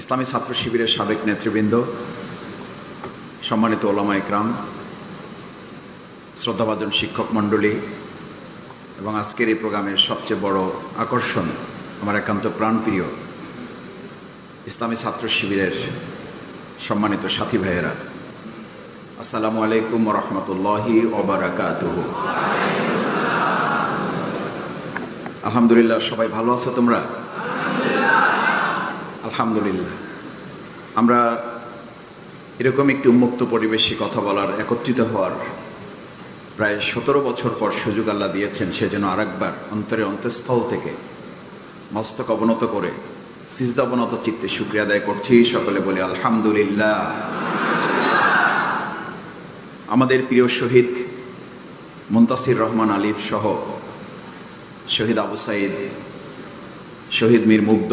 ইসলামী ছাত্র শিবিরের সাবেক নেতৃবৃন্দ, সম্মানিত ওলামা ইকরাম, শ্রদ্ধাভাজন শিক্ষক মণ্ডলী এবং আজকের এই প্রোগ্রামের সবচেয়ে বড় আকর্ষণ আমার একান্ত প্রাণপ্রিয় ইসলামী ছাত্র শিবিরের সম্মানিত সাথী ভাইয়েরা, আসসালামু আলাইকুম ওয়া রাহমাতুল্লাহি ওয়া বারাকাতুহু। আলহামদুলিল্লাহ, সবাই ভালো আছো তোমরা? আলহামদুলিল্লাহ। আমরা এরকম একটি উন্মুক্ত পরিবেশে কথা বলার, একত্রিত হওয়ার প্রায় 17 বছর পর সুযোগ আল্লাহ দিয়েছেন। সেজন্য আরেকবার অন্তরের অন্তঃস্থল থেকে মস্তক অবনত করে সিজদা অবনত চিত্তে শুকরিয়া আদায় করছি। সকলে বলি আলহামদুলিল্লাহ। আমাদের প্রিয় শহীদ মুনতাসির রহমান আলিফ সহ শহীদ আবু সাইদ, শহীদ মীর মুগ্ধ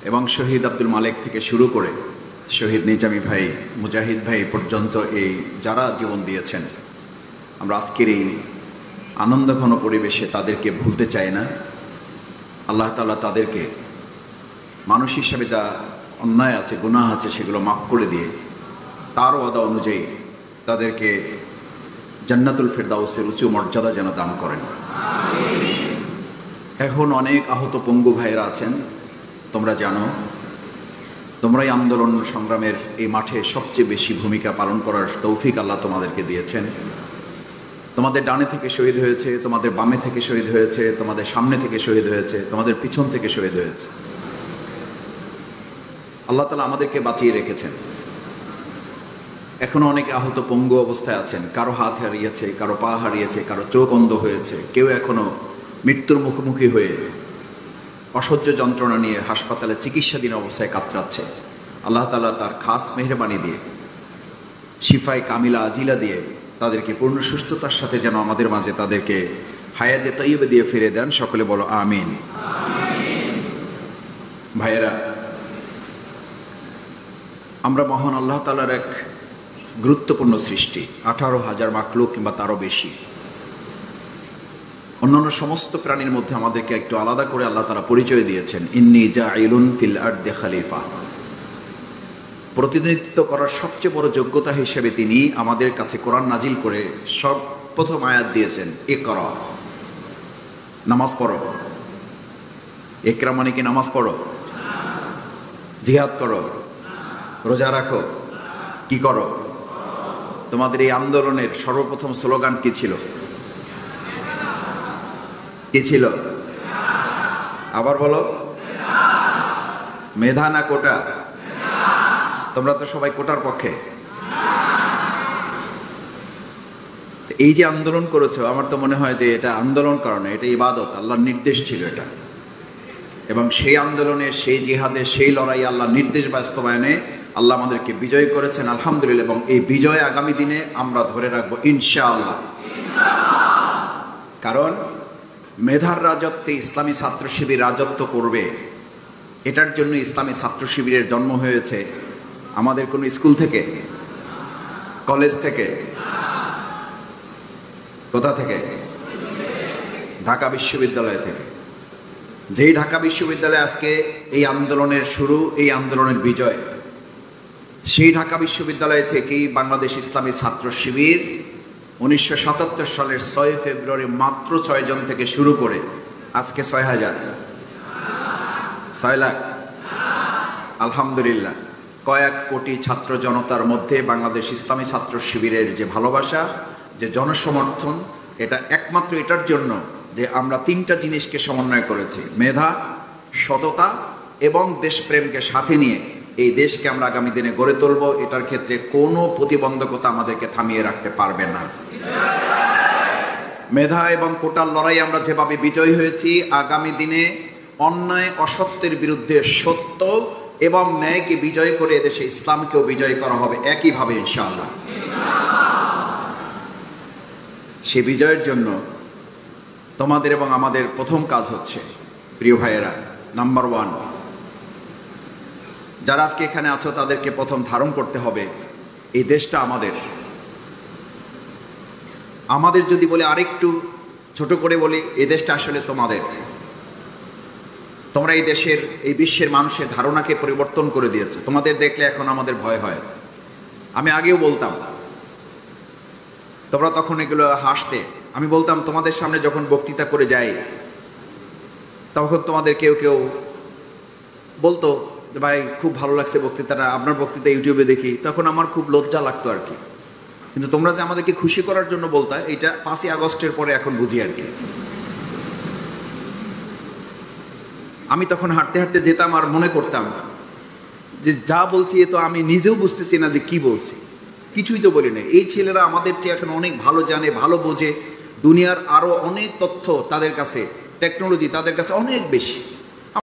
এবং শহীদ আব্দুল মালেক থেকে শুরু করে শহীদ নিজামী ভাই, মুজাহিদ ভাই পর্যন্ত এই যারা জীবন দিয়েছেন, আমরা আজকের এই আনন্দঘন পরিবেশে তাদেরকে ভুলতে চাই না। আল্লাহ তাআলা তাদেরকে মানুষ হিসাবে যা অন্যায় আছে, গুনাহ আছে, সেগুলো মাফ করে দিয়ে তার ওয়াদা অনুযায়ী তাদেরকে জান্নাতুল ফেরদাউসের উঁচু মর্যাদা যেন দান করেন। এখন অনেক আহত পঙ্গু ভাইয়েরা আছেন। তোমরা জানো, তোমরাই আন্দোলন সংগ্রামের এই মাঠে সবচেয়ে বেশি ভূমিকা পালন করার তৌফিক আল্লাহ তোমাদেরকে দিয়েছেন। তোমাদের ডানে থেকে শহীদ হয়েছে, তোমাদের বামে থেকে শহীদ হয়েছে, তোমাদের সামনে থেকে শহীদ হয়েছে, তোমাদের পিছন থেকে শহীদ হয়েছে। আল্লাহ তাআলা আমাদেরকে বাঁচিয়ে রেখেছেন। এখনো অনেকে আহত পঙ্গু অবস্থায় আছেন। কারো হাত হারিয়েছে, কারো পা হারিয়েছে, কারো চোখ অন্ধ হয়েছে, কেউ এখনো মৃত্যুর মুখোমুখি হয়ে অসহ্য যন্ত্রণা নিয়ে হাসপাতালে চিকিৎসাধীন অবস্থায় কাতরাচ্ছে। আল্লাহ তাআলা তার খাস মেহেরবানি দিয়ে, শিফায়ে কামিলা আজিলা দিয়ে তাদেরকে পূর্ণ সুস্থতার সাথে যেন আমাদের মাঝে তাদেরকে হায়াতে তাইয়্যিবা দিয়ে ফিরে দেন। সকলে বলো আমিন। ভাইয়েরা, আমরা মহান আল্লাহ তাআলার এক গুরুত্বপূর্ণ সৃষ্টি, 18,000 মাখলুক কিংবা তারও বেশি। অন্যান্য সমস্ত প্রাণীর মধ্যে আমাদেরকে একটু আলাদা করে আল্লাহ তাআলা পরিচয় দিয়েছেন, ইন্নী জাইলুন ফিল আরদি খলিফা। প্রতিনিধিত্ব করার সবচেয়ে বড় যোগ্যতা হিসেবে তিনি আমাদের কাছে কোরআন নাজিল করে সর্বপ্রথম আয়াত দিয়েছেন, ইকরা, নামাজ পড়ো। ইকরা মানে কি নামাজ পড়ো? জিহাদ করো, রোজা রাখো, কি করো? তোমাদের এই আন্দোলনের সর্বপ্রথম স্লোগান কি ছিল? কি ছিল? আবার বলো। মেধা না কোটা? তোমরা তো সবাই কোটার পক্ষে। এই যে আন্দোলন করেছো, আমার তো মনে হয় যে এটা আন্দোলন কারণে, এটা ইবাদত, আল্লাহর নির্দেশ ছিল এটা। এবং সেই আন্দোলনে, সেই জিহাদে, সেই লড়াই, আল্লাহর নির্দেশ বাস্তবায়নে আল্লাহ আমাদেরকে বিজয় করেছেন, আলহামদুলিল্লাহ। এবং এই বিজয় আগামী দিনে আমরা ধরে রাখবো ইনশাআল্লাহ। কারণ মেধার রাজত্বে ইসলামী ছাত্র শিবির রাজত্ব করবে, এটার জন্য ইসলামী ছাত্র শিবিরের জন্ম হয়েছে আমাদের কোনো স্কুল থেকে, কলেজ থেকে, কোথা থেকে? ঢাকা বিশ্ববিদ্যালয় থেকে। যেই ঢাকা বিশ্ববিদ্যালয়ে আজকে এই আন্দোলনের শুরু, এই আন্দোলনের বিজয়, সেই ঢাকা বিশ্ববিদ্যালয় থেকেই বাংলাদেশ ইসলামী ছাত্র শিবির 1977 সালের 6 ফেব্রুয়ারি মাত্র 6 জন থেকে শুরু করে আজকে 6,000, 6 লাখ, আলহামদুলিল্লাহ। কয়েক কোটি ছাত্র জনতার মধ্যে বাংলাদেশ ইসলামী ছাত্র শিবিরের যে ভালোবাসা, যে জনসমর্থন, এটা একমাত্র এটার জন্য যে আমরা 3টা জিনিসকে সমন্বয় করেছি, মেধা, সততা এবং দেশপ্রেমকে সাথে নিয়ে এই দেশকে আমরা আগামী দিনে গড়ে তুলব। এটার ক্ষেত্রে কোনো প্রতিবন্ধকতা আমাদেরকে থামিয়ে রাখতে পারবে না। মেধা এবং কোটার লড়াই আমরা যেভাবে বিজয়ী হয়েছি, আগামী দিনে অন্যায় অসত্যের বিরুদ্ধে সত্য এবং ন্যায়কে বিজয় করে এদেশে ইসলামকেও বিজয় করা হবে একইভাবে ইনশাআল্লাহ। সে বিজয়ের জন্য তোমাদের এবং আমাদের প্রথম কাজ হচ্ছে, প্রিয় ভাইয়েরা, নাম্বার 1, যারা আজকে এখানে আছো তাদেরকে প্রথম ধারণ করতে হবে এই দেশটা আমাদের। আমাদের যদি বলে, আরেকটু ছোট করে বলি, এই দেশটা আসলে তোমাদের। তোমরা এই দেশের, এই বিশ্বের মানুষের ধারণাকে পরিবর্তন করে দিয়েছো। তোমাদের দেখলে এখন আমাদের ভয় হয়। আমি আগেও বলতাম, তোমরা তখন এগুলো হাসতে। আমি বলতাম তোমাদের সামনে যখন বক্তৃতা করে যাই, তখন তোমাদের কেউ কেউ বলতো ভাই খুব ভালো লাগছে বক্তৃতাটা, আপনার বক্তৃতা ইউটিউবে দেখি। তখন আমার খুব লজ্জা লাগতো আর কি। কিন্তু তোমরা যে আমাদেরকে খুশি করার জন্য বলতা, এটা 5ই আগস্টের পরে এখন বুঝি আর কি। আমি তখন হাঁটতে হাঁটতে যেতাম আর মনে করতাম যে যা বলছি এ তো আমি নিজেও বুঝতেছি না যে কি বলছি, কিছুই তো বলি না। এই ছেলেরা আমাদের চেয়ে এখন অনেক ভালো জানে, ভালো বোঝে, দুনিয়ার আরো অনেক তথ্য তাদের কাছে, টেকনোলজি তাদের কাছে অনেক বেশি।